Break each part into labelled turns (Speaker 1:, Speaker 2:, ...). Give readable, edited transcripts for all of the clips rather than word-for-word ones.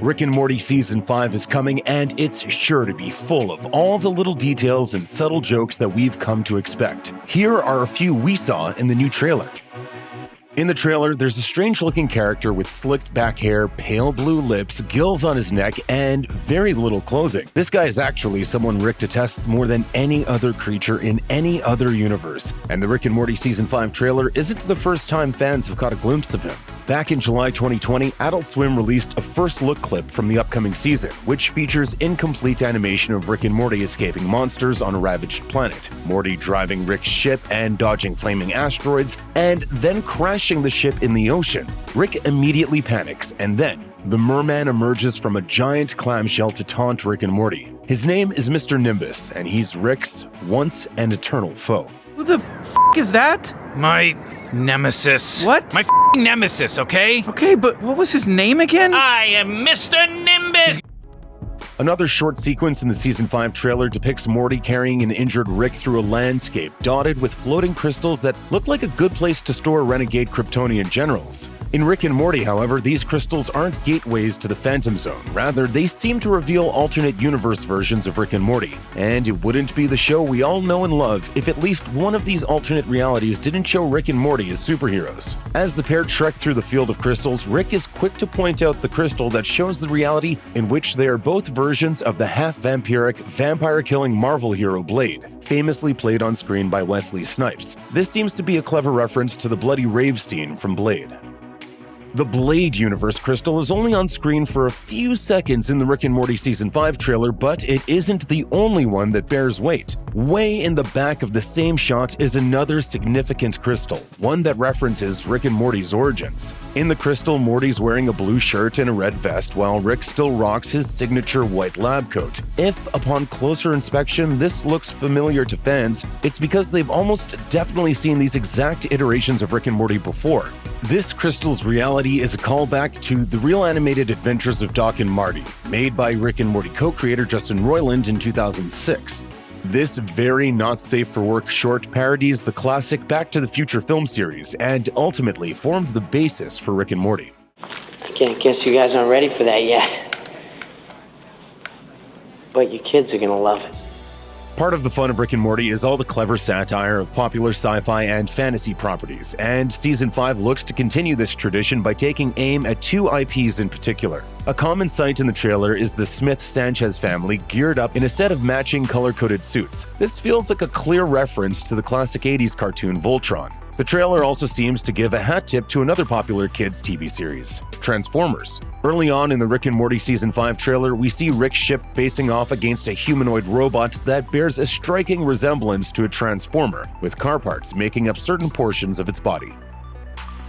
Speaker 1: Rick and Morty Season 5 is coming, and it's sure to be full of all the little details and subtle jokes that we've come to expect. Here are a few we saw in the new trailer. In the trailer, there's a strange-looking character with slicked back hair, pale blue lips, gills on his neck, and very little clothing. This guy is actually someone Rick detests more than any other creature in any other universe, and the Rick and Morty Season 5 trailer isn't the first time fans have caught a glimpse of him. Back in July 2020, Adult Swim released a first-look clip from the upcoming season, which features incomplete animation of Rick and Morty escaping monsters on a ravaged planet, Morty driving Rick's ship and dodging flaming asteroids, and then crashing the ship in the ocean. Rick immediately panics, and then the merman emerges from a giant clamshell to taunt Rick and Morty. His name is Mr. Nimbus, and he's Rick's once and eternal foe.
Speaker 2: Who the f*** is that?
Speaker 3: My nemesis.
Speaker 2: What?
Speaker 3: My nemesis, okay?
Speaker 2: Okay, but what was his name again?
Speaker 3: I am Mr. Nimbus!
Speaker 1: Another short sequence in the Season 5 trailer depicts Morty carrying an injured Rick through a landscape dotted with floating crystals that look like a good place to store renegade Kryptonian generals. In Rick and Morty, however, these crystals aren't gateways to the Phantom Zone. Rather, they seem to reveal alternate universe versions of Rick and Morty. And it wouldn't be the show we all know and love if at least one of these alternate realities didn't show Rick and Morty as superheroes. As the pair trek through the field of crystals, Rick is quick to point out the crystal that shows the reality in which they are both versions of the half-vampiric, vampire-killing Marvel hero Blade, famously played on screen by Wesley Snipes. This seems to be a clever reference to the bloody rave scene from Blade. The Blade Universe crystal is only on screen for a few seconds in the Rick and Morty Season 5 trailer, but it isn't the only one that bears weight. Way in the back of the same shot is another significant crystal, one that references Rick and Morty's origins. In the crystal, Morty's wearing a blue shirt and a red vest, while Rick still rocks his signature white lab coat. If, upon closer inspection, this looks familiar to fans, it's because they've almost definitely seen these exact iterations of Rick and Morty before. This crystal's reality is a callback to The Real Animated Adventures of Doc and Marty, made by Rick and Morty co-creator Justin Roiland in 2006. This very not-safe-for-work short parodies the classic Back to the Future film series and ultimately formed the basis for Rick and Morty.
Speaker 4: I guess you guys aren't ready for that yet. But your kids are gonna love it.
Speaker 1: Part of the fun of Rick and Morty is all the clever satire of popular sci-fi and fantasy properties, and Season 5 looks to continue this tradition by taking aim at two IPs in particular. A common sight in the trailer is the Smith-Sanchez family geared up in a set of matching color-coded suits. This feels like a clear reference to the classic 80s cartoon Voltron. The trailer also seems to give a hat tip to another popular kids' TV series, Transformers. Early on in the Rick and Morty Season 5 trailer, we see Rick's ship facing off against a humanoid robot that bears a striking resemblance to a Transformer, with car parts making up certain portions of its body.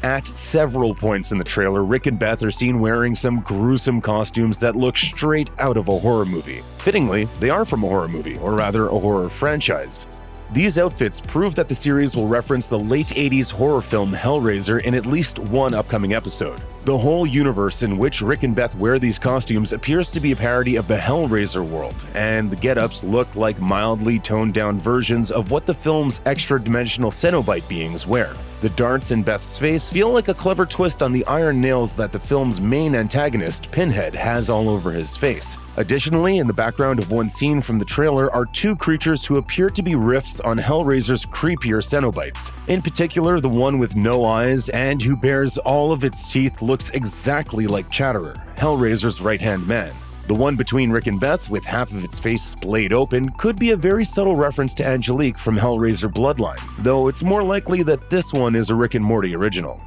Speaker 1: At several points in the trailer, Rick and Beth are seen wearing some gruesome costumes that look straight out of a horror movie. Fittingly, they are from a horror movie, or rather a horror franchise. These outfits prove that the series will reference the late 80s horror film Hellraiser in at least one upcoming episode. The whole universe in which Rick and Beth wear these costumes appears to be a parody of the Hellraiser world, and the get-ups look like mildly toned-down versions of what the film's extra-dimensional Cenobite beings wear. The darts in Beth's face feel like a clever twist on the iron nails that the film's main antagonist, Pinhead, has all over his face. Additionally, in the background of one scene from the trailer are two creatures who appear to be riffs on Hellraiser's creepier Cenobites. In particular, the one with no eyes and who bears all of its teeth looks exactly like Chatterer, Hellraiser's right-hand man. The one between Rick and Beth, with half of its face splayed open, could be a very subtle reference to Angelique from Hellraiser Bloodline, though it's more likely that this one is a Rick and Morty original.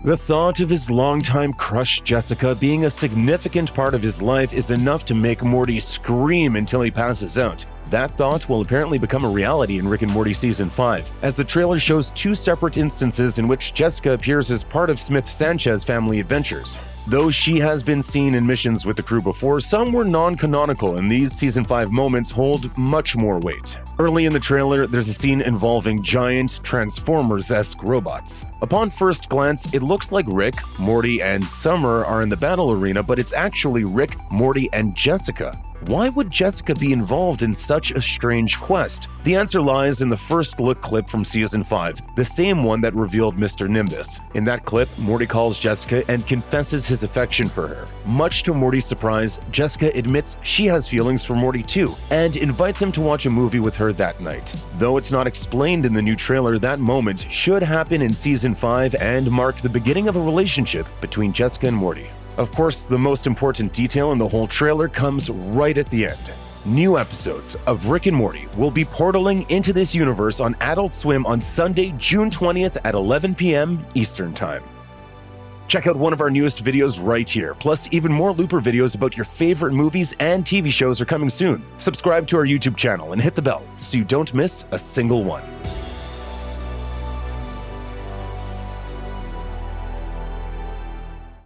Speaker 1: The thought of his longtime crush Jessica being a significant part of his life is enough to make Morty scream until he passes out. That thought will apparently become a reality in Rick and Morty Season 5, as the trailer shows two separate instances in which Jessica appears as part of Smith-Sanchez family adventures. Though she has been seen in missions with the crew before, some were non-canonical, and these Season 5 moments hold much more weight. Early in the trailer, there's a scene involving giant, Transformers-esque robots. Upon first glance, it looks like Rick, Morty, and Summer are in the battle arena, but it's actually Rick, Morty, and Jessica. Why would Jessica be involved in such a strange quest? The answer lies in the first look clip from Season 5, the same one that revealed Mr. Nimbus. In that clip, Morty calls Jessica and confesses his affection for her. Much to Morty's surprise, Jessica admits she has feelings for Morty too, and invites him to watch a movie with her that night. Though it's not explained in the new trailer, that moment should happen in Season 5 and mark the beginning of a relationship between Jessica and Morty. Of course, the most important detail in the whole trailer comes right at the end. New episodes of Rick and Morty will be portaling into this universe on Adult Swim on Sunday, June 20th at 11 p.m. Eastern Time. Check out one of our newest videos right here. Plus, even more Looper videos about your favorite movies and TV shows are coming soon. Subscribe to our YouTube channel and hit the bell so you don't miss a single one.